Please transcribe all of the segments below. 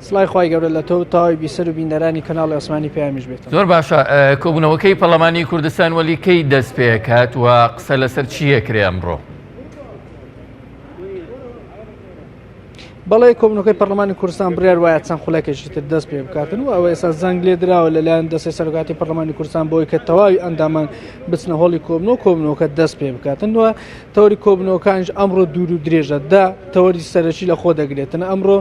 سڵای خی گەورە لە تۆ تاوای بیسەر و بینەرانی کەناڵی ئاسمانی پێیامیش بێت. زۆر باشە. کۆبوونەوەکەی پەرلەمانی کوردستان وەلیکەی دەست پێکات و قسە لەسەر چیەکرێ ئەمڕۆ؟ بەڵێ کۆبوونەوەکەی پەرلەمانی کوردستان بڕیار وایە چەند خولەکێکی تر دەست پێ بکاتن و ئەوە ئێستا زەنگ لێ درراوە لەلایەن دەستی سەرۆکاتی پەرلەمانی کوردستان بۆی کە تەواوی ئەندامان بچنە هۆڵی کۆبوونەوەکە دەست پێ بکاتن وە تەوری کۆبوونەوەکانش ئەمڕۆ دوور و درێژە دا تەوەری سەرەکی لە خۆ دەگرێتن. ئەمڕۆ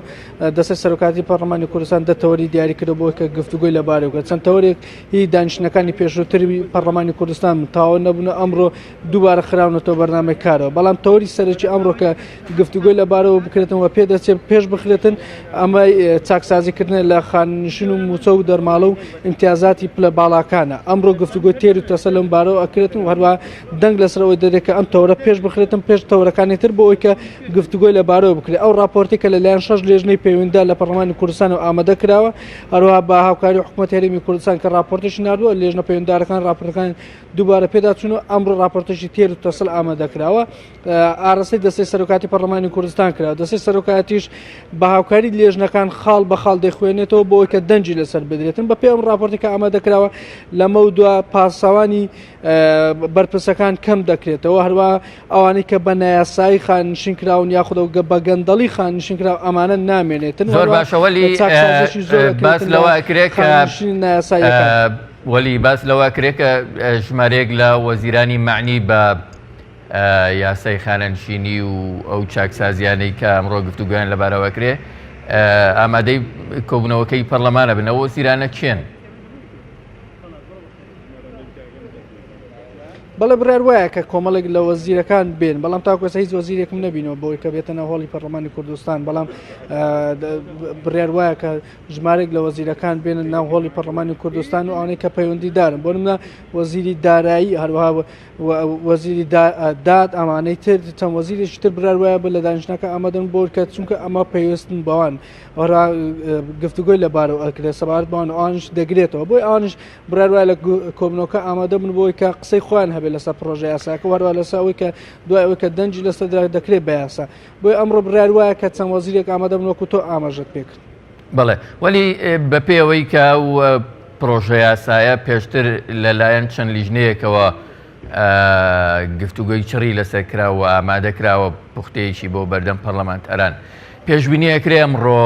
دەستی سەرۆکاتی پەرلەمانی کوردستان دە تەوەری دیاری کردو بۆی کە گفتوگۆی لەبارەی بکات. چەند تەوەرێک هی دانیشتنەکانی پێشووتری پەرلەمانی کوردستان تاوە نەبوون ئەمڕۆ دووبارە خراونەتەوە بەرنامەی کارەوە، بەڵام تەوەری سەرەکی ئەمڕۆ کە گفتوگۆی لەبارەوە بکرێتن و پێدەچێت پێش بخرێتن ئەمە چاکسازیکردن لە خانشین و موچە و دەرماڵە و امتیازاتی پلە باڵاکانە. ئەمڕۆ گفتوگۆی تێر و تەسە لەم بارەوە ئەکرێتن و هەروە دەنگ لەسەرەوەی دەدێت کە ئەم تەوەرە پێش بخرێتن پێش تەوەرەکانی تر بۆ ئەوی کە گفتوگۆی لەبارەوە بکرێت. ئەو راپۆرتی کە لەلایەن 6 لێژنەی پەیوەندیدا لە پەرلەمانی کوردستان و ئامادە کراوە، هەروەها بە هاوکاری حکوومەتی هەرێمی کوردستان کە راپۆرتێکی نردووە لێژنە پەیوەنددارەکان راپۆرتەکان دووبارە پێدا چوون و ئەمڕۆ راپۆرتێکی تێر و تەسەل ئامادە کراوە. ئاڕاستەی دەستەی سەرۆکاتی پەرلەمانی کوردستان کراوە. دەستەی سەرۆکاتیش بە هاوکاری لێژنەکان خاڵ بە خاڵ دەیخوێنێتەوە بۆ ئەوی کە دەنجی لەسەر بدرێتن. بە پێ ئەم راپۆرتی کە ئامادە کراوە لەمە و دووە پاسەوانی بەرپرسەکان کەم دەکرێتەوە، هەروە ئەوانەی کە بە نایاسایی خانشین کراون یاخودە بە گەندەڵی خانشین کراو ئەمانە نامێنێتن. زۆر باشە وەلی باس لەوە کرێت کە وەلی باس لەوە کرێت کە ژمارەیەک لە وەزیرانی معنی بە یاسای خانەنشینی و ئەو چاکسازیانەی کە ئەمڕۆ گفتوگویان لەبارەوە کرێ ئامادەی کۆبوونەوەکەی پەرلەمانە بنەوە وەزیرانە کێن؟ بەڵێ بڕیار وایە کە کۆمەڵێک لە وەزیرەکان بێن، بەڵام تاکوێستا هیچ وەزیرێکم نەبینەوە بۆی کە بێتە ناو هۆڵی پەرلەمانی کوردستان، بەڵام بڕیار وایە کە ژمارێک لە وەزیرەکان بێنن ناو هۆڵی پەرلەمانی کوردستان و ئەوانەی کە پەیوەندی دارن. بۆ نمونە وەزیری دارایی، هەروەها وەزیری داد، ئەمانەی تر چەند وەزیرێکی تر بڕیار وایە بە لە دانیشتنەکە ئامادەن بۆ کە چونکە ئەمە پێویستن بەوان هەرا گفتوگۆی لەبارەوە ئەکرێت سەبارەت بەوان ئەوانش دەگرێتەوە. بۆی ئەوانش بڕیار وایە لە کۆبوونەوەکە ئامادە بن بۆی کە قسەی خۆیان هەبێت لەسەر پرۆژە یاساکە، وەروە لەسەر ئەوەی کە دوای ئەوەی کە دەنجی لەسەر دەکرێت بە یاسا. بۆی ئەمڕۆ بڕیار وایە کە چەند وەزیرێک ئامادە بن وەکو تۆ ئاماژەت پێکرد. بەڵێ وەلی بە پێوەی کە پرۆژە یاسایە پێشتر لەلایەن چەند لیژنەیەکەوە گفتوگۆی چڕی لەسەر کراوە ئامادە کراوە پوختەیەکی بۆ بەردەم پەرلەمانتەران، پێشبینیەکرێ ئەمڕۆ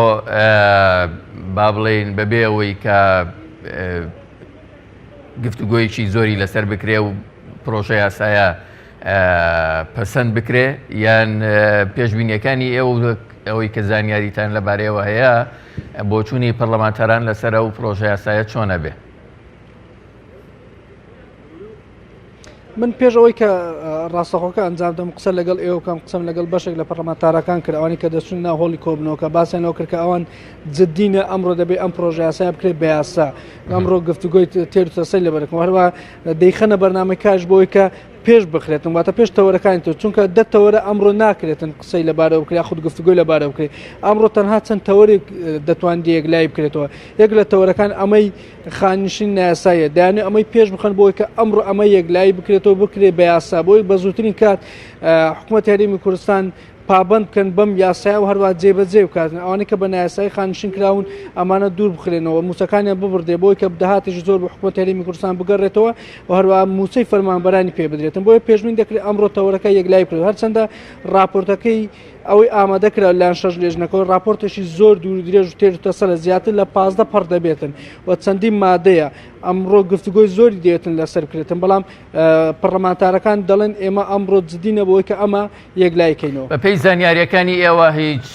با بڵێن بەبێ ئەوەی کە گفتوگۆیەکی زۆری لەسەر بکرێ و پرۆژە یاسایە پەسەند بکرێ، یان پێشبینیەکانی ئەوەی کە زانیاریتان لەبارەیەوە هەیە بۆ چوونی پەرلەمانتەران لەسەر ئەو پرۆژە یاسایە چۆنە بێ؟ من پێشەوەی کە ڕاستەخۆکە ئەنجامدەم قسە لەگەڵ ئێوەکەم قسەم لەگەڵ بەشێک لە پەرلەمانتارەکان کرد، ئەوانی کە دەچون ناو هۆڵی کۆبوونەوەکە باسییانەوە کرد کە ئەوان جددینە ئەمڕۆ دەبێت ئەم پرۆژە یاسایە بکرێت بە یاسا. ئەمڕۆ گفتوگۆی تێر و تەسەی لەبەرەکەم، هەروە دەیخەنە بەرنامەی کاش بۆی کە پێش بخرێتن، واتە پێش تەوەرەکانی تر، چونکە دە تەوەرە ئەمڕۆ ناکرێتن قسەی لەبارەوە بکرێت خود گفتوگۆی لەبارەوە بکرێت. ئەمڕۆ تەنها چەند تەوەرێک دەتوانێت یەکلای بکرێتەوە. یەک لە تەوەرەکان ئەمەی خانشین نایاساییە، دایانێت ئەمەی پێش بخەن بۆی کە ئەمڕۆ ئەمە یەکلایی بکرێتەوە بکرێت بە یاسا، بۆی بە زووترین کات حکوومەتی هەرێمی کوردستان پابند بکەن بەم یاسایە و هەروە جێبەجێ بکاتن. ئەوانەی کە بە نایاسایی خانشین کراون ئەمانە دوور بخرێنەوە، موچەکانیان ببڕدێ بۆی کە داهاتێکی زۆر بە حکوومەتی هەرێمی کوردستان بگەڕێتەوە و هەروە موچەی فەرمانبەرانی پێ بدرێتن. بۆیە پێشبین دەکرێت ئەمڕۆ تەوەرەکە یەکلای بکرێت، هەرچەندە راپۆرتەکەی ئەوەی ئامادە کرا لایەن 6 لێژنەکەەوە راپۆرتێکی زۆر دوور درێژ و تێر و تەسەلە زیاتر لە 15 پەڕ دەبێتن و چەندین مادەیە. ئەمڕۆ گفتوگۆی زۆری دێتن لەسەر بکرێتن، بەڵام پەرلەمانتارەکان دەڵێن ئێمە ئەمڕۆ جددینە بۆی کە ئەمە یەکلایکەینەوە. بە پێی زانیاریەکانی ئێوە هیچ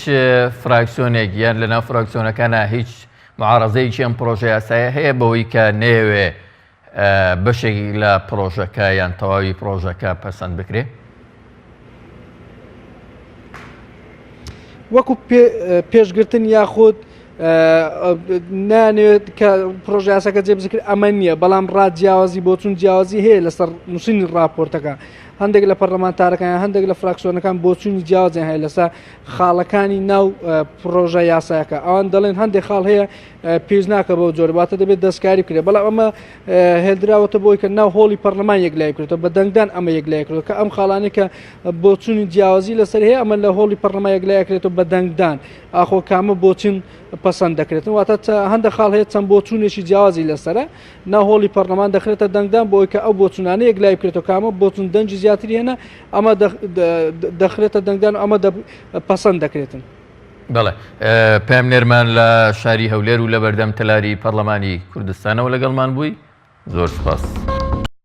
فراکسیۆنێک یان لەناو فراکسیۆنەکانە هیچ معارەزەیەکی ئەم پرۆژە یاسایە هەیە بەوەی کە نەیەوێ بەشێکی لە پرۆژەکە یان تەواوی پرۆژەکە پەسەند بکرێت؟ وەکو پێشگرتن یاخود نانێت کە پرۆژە یاساکە جێبەجێکرد ئەمە نییە، بەڵام ڕاجیاوازی بۆ چوون جیاوازی هەیە لەسەر نووسینی راپۆرتەکە. هەندێک لە پەرلەمانتارەکان هەندێک لە فراکسیۆنەکان بۆ چوونی جیاوازیان هەیە لەسەر خاڵەکانی ناو پرۆژە یاسایەکە. ئەوان دەڵێن هەندێک خاڵ هەیە پێویست ناکە بەو جۆرەباتە دەبێت دەستکاری بکرێت، بەڵام ئەمە هێلدراوەتە بۆی کە ناو هۆڵی پەرلەمان یەکلای بکرێتەوە، بە دەنگدان ئەمە یەکلای کردەوە کە ئەم خاڵانەی کە بۆ چوونی جیاوازی لەسەر هەیە ئەمە لە هۆڵی پەرلەمان یەکلای کرێتەوە بە دەنگدان. ئاخۆ کامە بۆچین پەسەند دەکرێتن واتە هەندە خاڵ هەیە چەند بۆچوونێکی جیاوازی لەسرە ناهۆڵی پەرلەمان دەخرێتە دەنگدان بۆی کە ئەو بۆچوونانە یەک لای بکرێتەوە کامە بۆچون دەنجی زیاتری هێنا ئەمە دەخرێتە دەنگدان ئەمە پەسەند دەکرێتن. بەڵێ پێم نێرمان لە شاری هەولێر و لە بەردەم تەلاری پەرلەمانی کوردستانەوە لەگەڵمان بووی زۆر سپاس.